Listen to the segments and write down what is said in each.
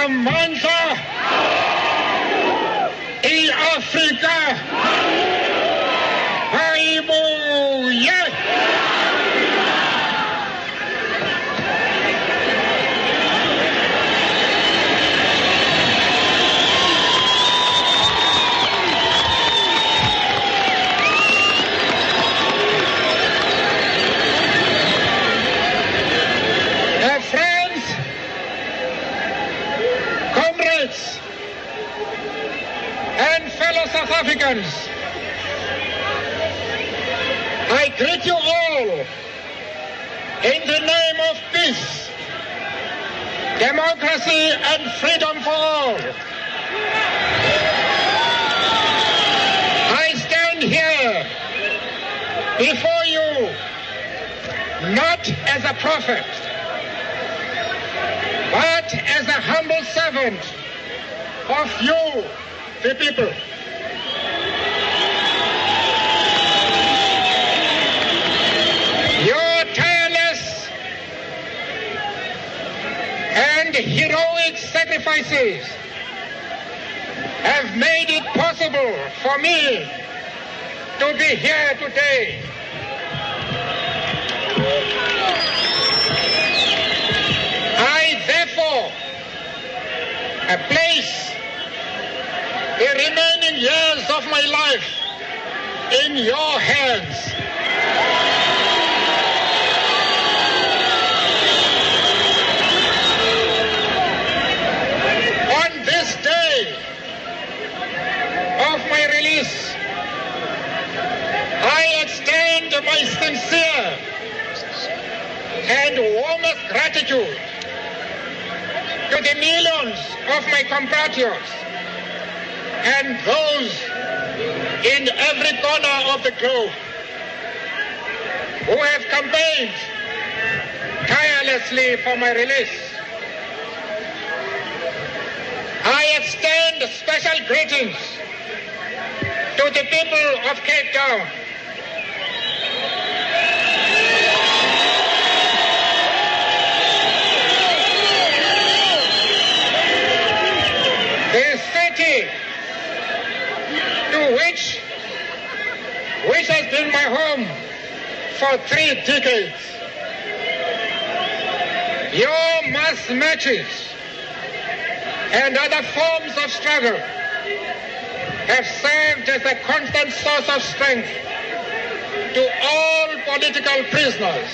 Amandla i-Afrika ayibuye. Friends, comrades, and fellow South Africans, I greet you all in the name of peace, democracy, and freedom for all. I stand here before you not as a prophet, but as a humble servant of you, the people. Your tireless and heroic sacrifices have made it possible for me to be here today. I therefore place the remaining years of my life in your hands. On this day of my release, I extend my sincere and warmest gratitude to the millions of my compatriots and those in every corner of the globe who have campaigned tirelessly for my release. I extend special greetings to the people of Cape Town. The city to which has been my home for 3 decades. Your mass marches and other forms of struggle have served as a constant source of strength to all political prisoners.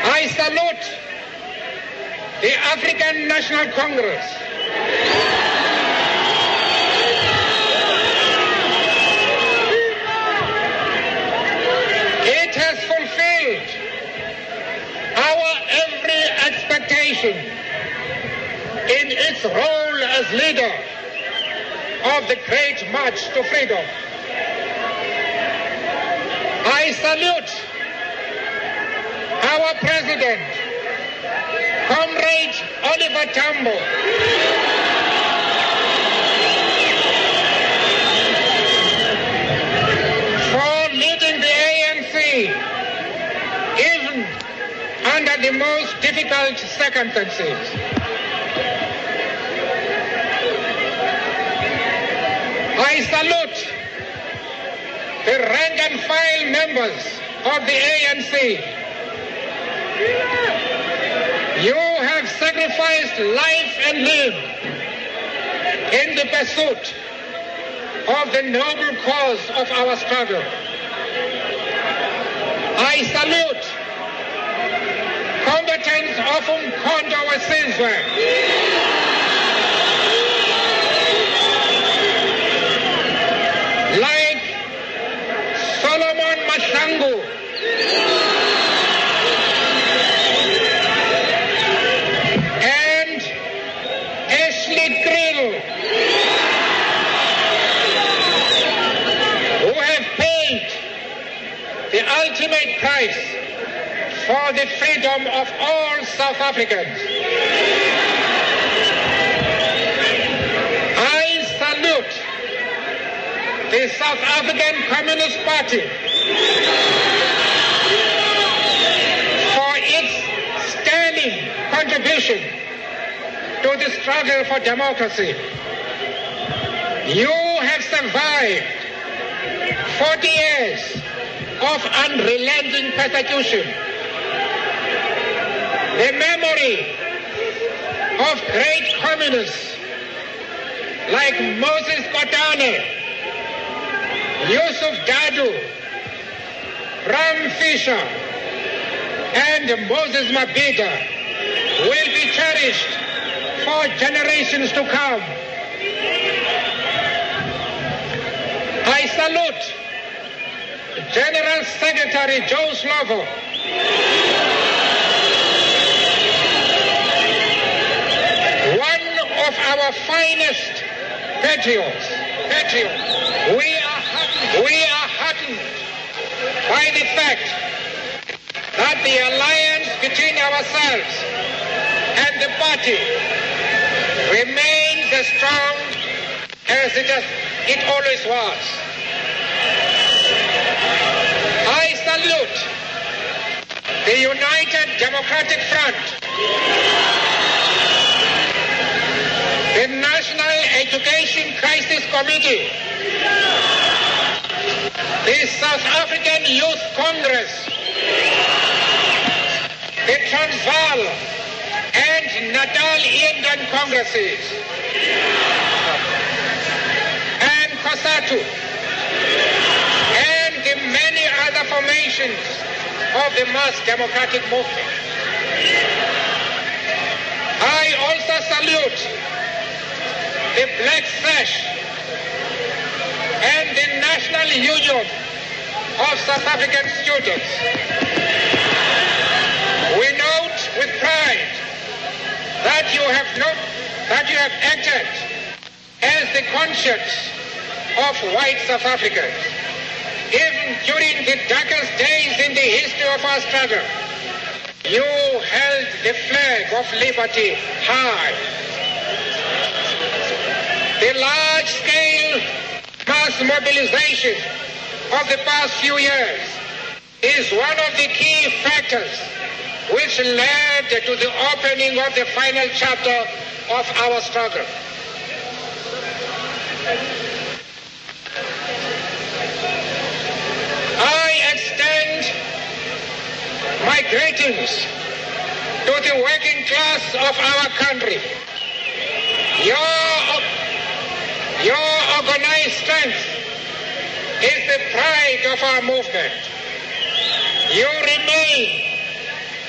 I salute the African National Congress, it has fulfilled our every expectation in its role as leader of the great march to freedom. I salute our president, Comrade Oliver Tambo, for leading the ANC even under the most difficult circumstances. I salute the rank and file members of the ANC. You have sacrificed life and limb in the pursuit of the noble cause of our struggle. I salute combatants of Umkhonto weSizwe, like Solomon Mahlangu, who have paid the ultimate price for the freedom of all South Africans. I salute the South African Communist Party for its sterling contribution to the struggle for democracy. You have survived 40 years of unrelenting persecution. The memory of great communists like Moses Kotane, Yusuf Dadu, Ram Fisher, and Moses Mabhida will be cherished for generations to come. I salute General Secretary Joe Slovo, one of our finest patriots. We are heartened by the fact that the alliance between ourselves and the party remains as strong as it always was. I salute the United Democratic Front, the National Education Crisis Committee, the South African Youth Congress, the Transvaal and Natal Indian Congresses, and COSATU, and the many other formations of the mass democratic movement. I also salute the Black Sash and the National Union of South African Students. We note with pride that you have acted as the conscience of white South Africans. Even during the darkest days in the history of our struggle, you held the flag of liberty high. The large-scale mass mobilization of the past few years is one of the key factors which led to the opening of the final chapter of our struggle. I extend my greetings to the working class of our country. Your organized strength is the pride of our movement. You remain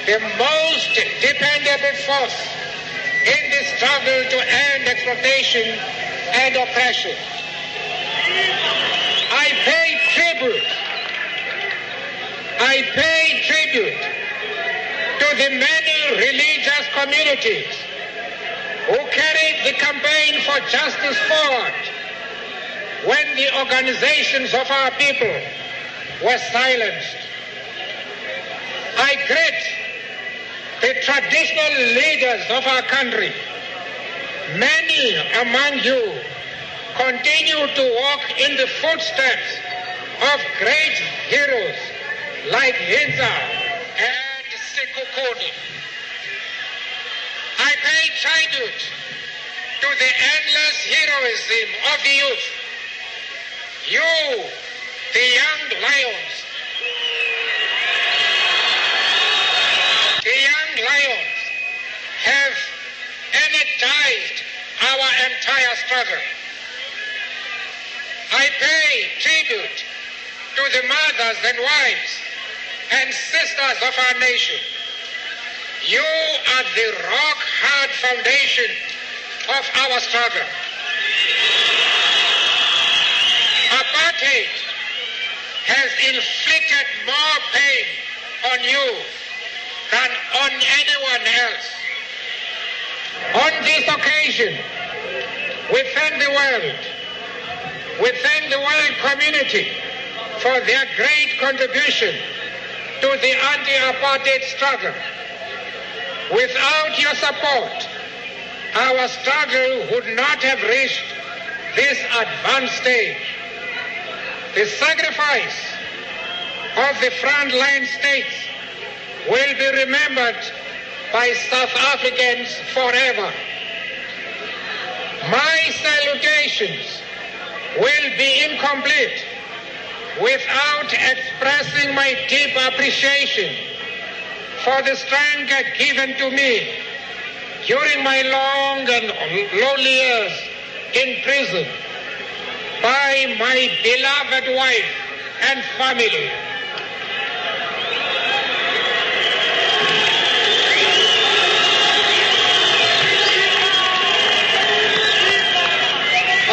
the most dependable force in the struggle to end exploitation and oppression. I pay tribute to the many religious communities who carried the campaign for justice forward when the organizations of our people were silenced. I greet the traditional leaders of our country. Many among you continue to walk in the footsteps of great heroes like Hinza and Sekukuni. I pay tribute to the endless heroism of the youth. You, the young lions, have energized our entire struggle. I pay tribute to the mothers and wives and sisters of our nation. You are the rock-hard foundation of our struggle. Apartheid has inflicted more pain on you than on anyone else. On this occasion, we thank the world. We thank the world community for their great contribution to the anti-apartheid struggle. Without your support, our struggle would not have reached this advanced stage. The sacrifice of the frontline states will be remembered by South Africans forever. My salutations will be incomplete without expressing my deep appreciation for the strength given to me during my long and lonely years in prison by my beloved wife and family.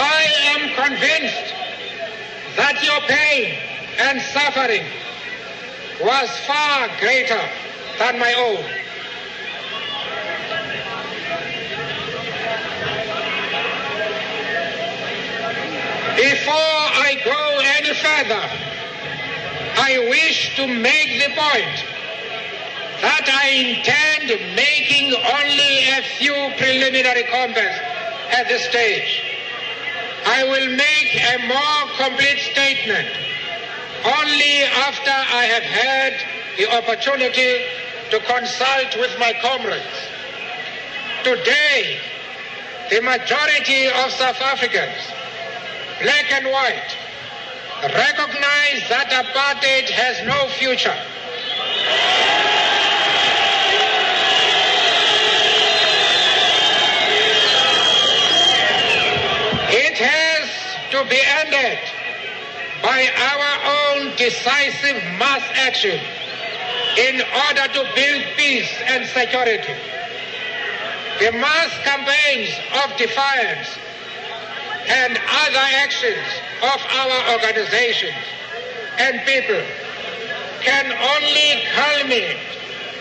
I am convinced that your pain and suffering was far greater than my own. Before I go any further, I wish to make the point that I intend making only a few preliminary comments at this stage. I will make a more complete statement only after I have had the opportunity to consult with my comrades. Today, the majority of South Africans, black and white, recognize that apartheid has no future. It has to be ended by our own decisive mass action in order to build peace and security. The mass campaigns of defiance and other actions of our organizations and people can only culminate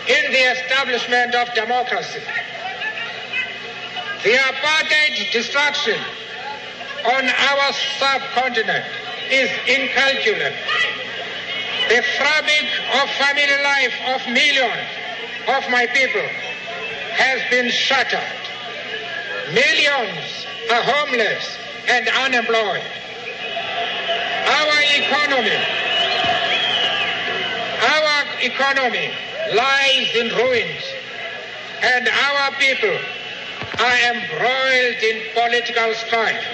in the establishment of democracy. The apartheid destruction on our subcontinent is incalculable. The fabric of family life of millions of my people has been shattered. Millions are homeless and unemployed. Our economy lies in ruins, and our people are embroiled in political strife.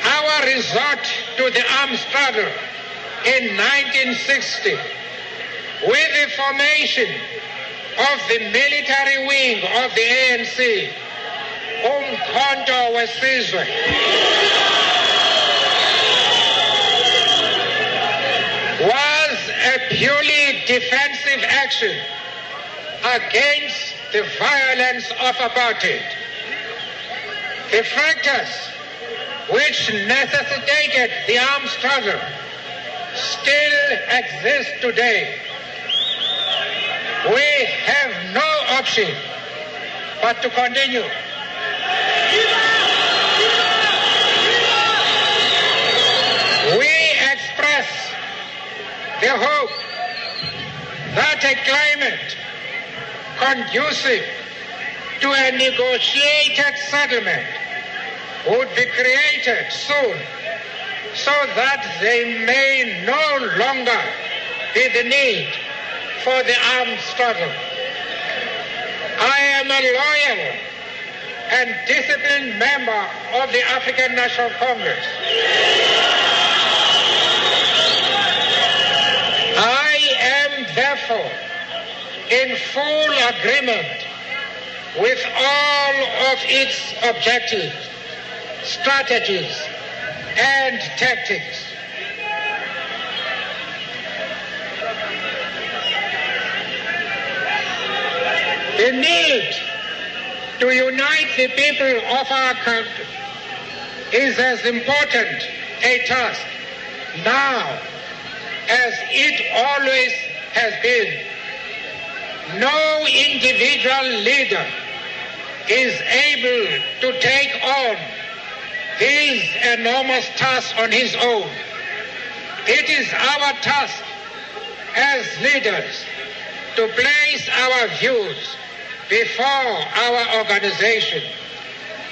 Our resort to the armed struggle in 1960, with the formation of the military wing of the ANC, Umkhonto weSizwe, was a purely defensive action against the violence of apartheid. The factors which necessitated the armed struggle still exist today. We have no option but to continue. We express the hope that a climate conducive to a negotiated settlement would be created soon, so that there may no longer be the need for the armed struggle. I am a loyal and disciplined member of the African National Congress. I am therefore in full agreement with all of its objectives, strategies, and tactics. The need to unite the people of our country is as important a task now as it always has been. No individual leader is able to take on these enormous tasks on his own. It is our task as leaders to place our views before our organization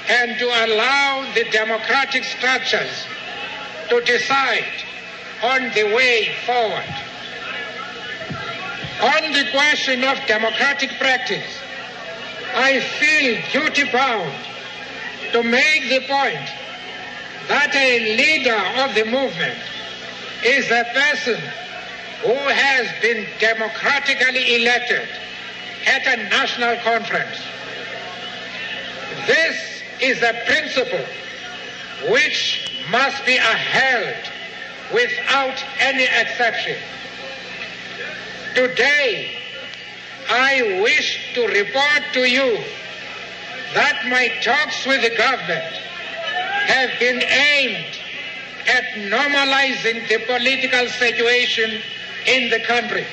and to allow the democratic structures to decide on the way forward. On the question of democratic practice, I feel duty-bound to make the point that a leader of the movement is a person who has been democratically elected at a national conference. This is a principle which must be upheld without any exception. Today, I wish to report to you that my talks with the government have been aimed at normalizing the political situation in the country.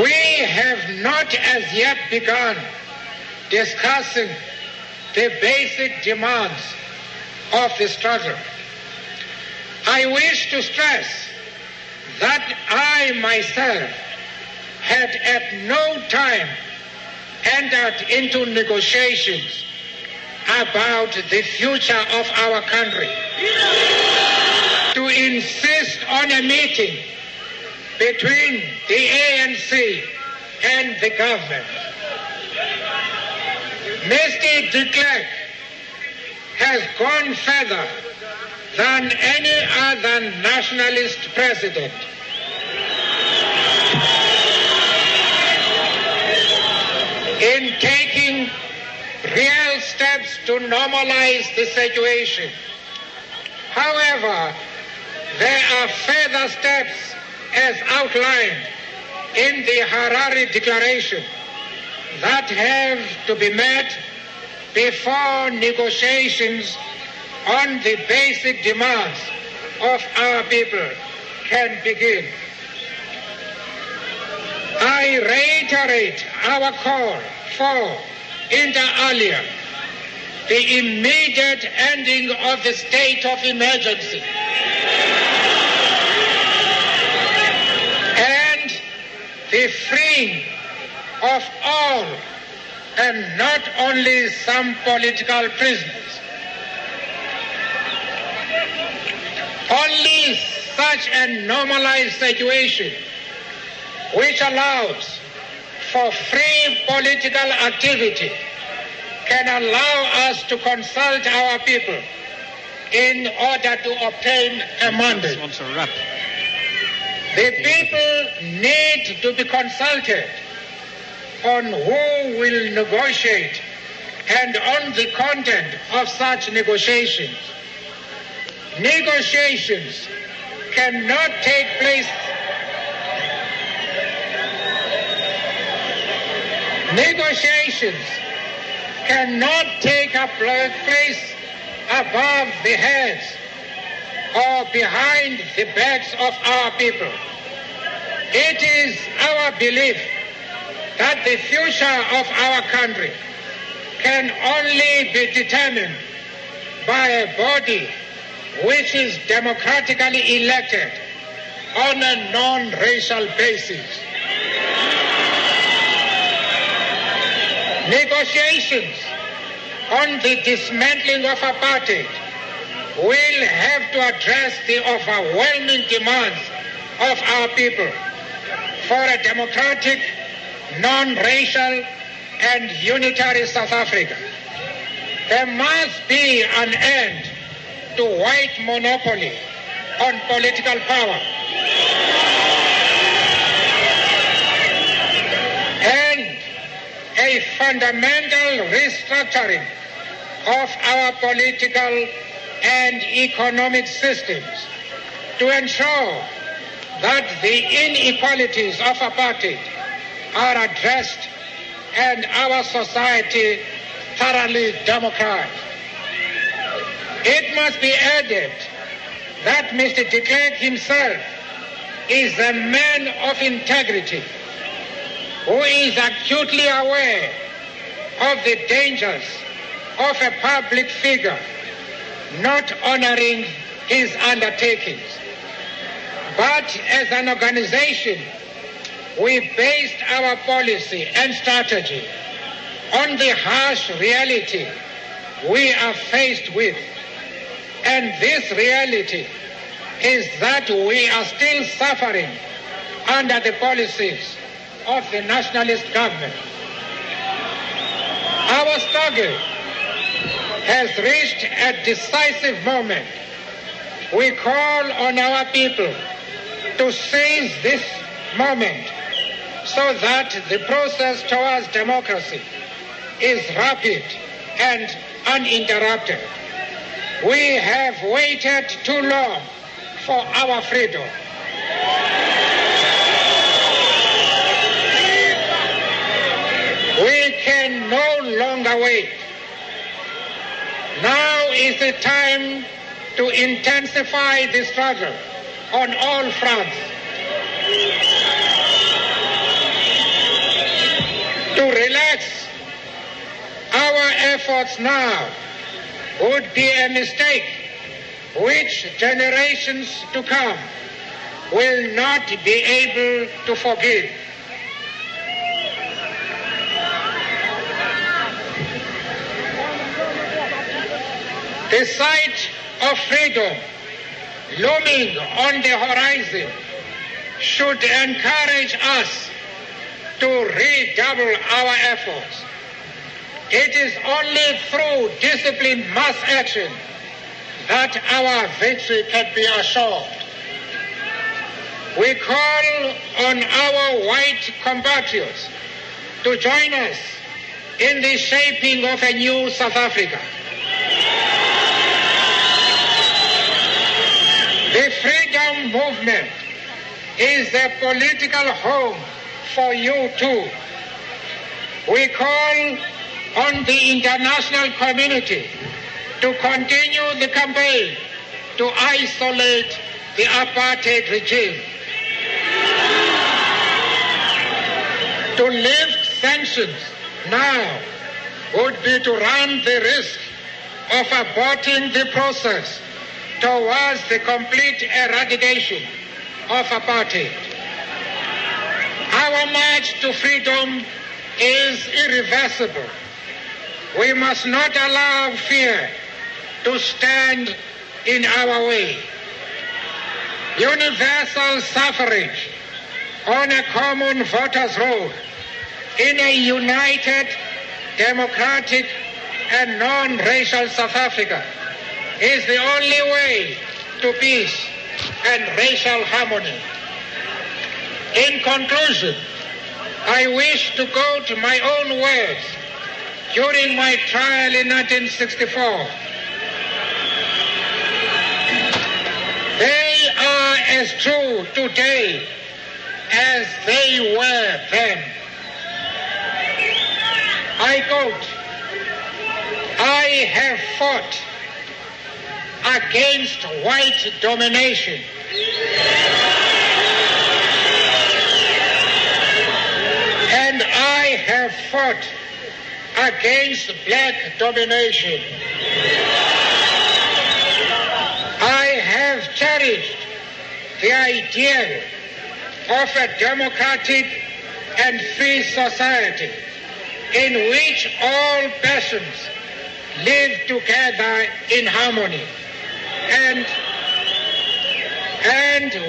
We have not as yet begun discussing the basic demands of the struggle. I wish to stress that I myself had at no time entered into negotiations about the future of our country. To insist on a meeting between the ANC and the government. Mr. de Klerk has gone further than any other nationalist president. In taking real steps to normalize the situation. However, there are further steps as outlined in the Harare Declaration that have to be met before negotiations on the basic demands of our people can begin. I reiterate our call for, inter alia, the immediate ending of the state of emergency and the freeing of all and not only some political prisoners. Only such a normalized situation which allows for free political activity can allow us to consult our people in order to obtain a mandate. The people need to be consulted on who will negotiate and on the content of such negotiations. Negotiations cannot take place. Negotiations cannot take place above the heads or behind the backs of our people. It is our belief that the future of our country can only be determined by a body which is democratically elected on a non-racial basis. Negotiations on the dismantling of apartheid will have to address the overwhelming demands of our people for a democratic, non-racial, and unitary South Africa. There must be an end to white monopoly on political power. And a fundamental restructuring of our political and economic systems to ensure that the inequalities of apartheid are addressed and our society thoroughly democratized. It must be added that Mr. de Klerk himself is a man of integrity who is acutely aware of the dangers of a public figure not honoring his undertakings. But as an organization, we based our policy and strategy on the harsh reality we are faced with. And this reality is that we are still suffering under the policies of the nationalist government. Our struggle has reached a decisive moment. We call on our people to seize this moment so that the process towards democracy is rapid and uninterrupted. We have waited too long for our freedom. We can no longer wait. Now is the time to intensify the struggle on all fronts. To relax our efforts now would be a mistake which generations to come will not be able to forgive. The sight of freedom looming on the horizon should encourage us to redouble our efforts. It is only through disciplined mass action that our victory can be assured. We call on our white compatriots to join us in the shaping of a new South Africa. The freedom movement is the political home for you too. We call on the international community to continue the campaign to isolate the apartheid regime, to lift sanctions now would be to run the risk of aborting the process towards the complete eradication of apartheid. Our march to freedom is irreversible. We must not allow fear to stand in our way. Universal suffrage on a common voters' roll in a united, democratic and non-racial South Africa is the only way to peace and racial harmony. In conclusion, I wish to go to my own words during my trial in 1964. They are as true today as they were then. I quote, "I have fought against white domination and I have fought against black domination. I have cherished the ideal of a democratic and free society in which all persons live together in harmony and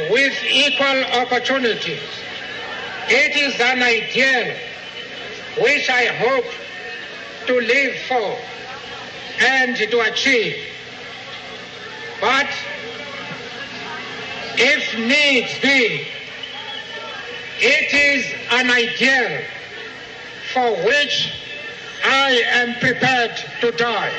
with equal opportunities. It is an ideal which I hope to live for and to achieve. But if needs be, it is an ideal for which I am prepared to die."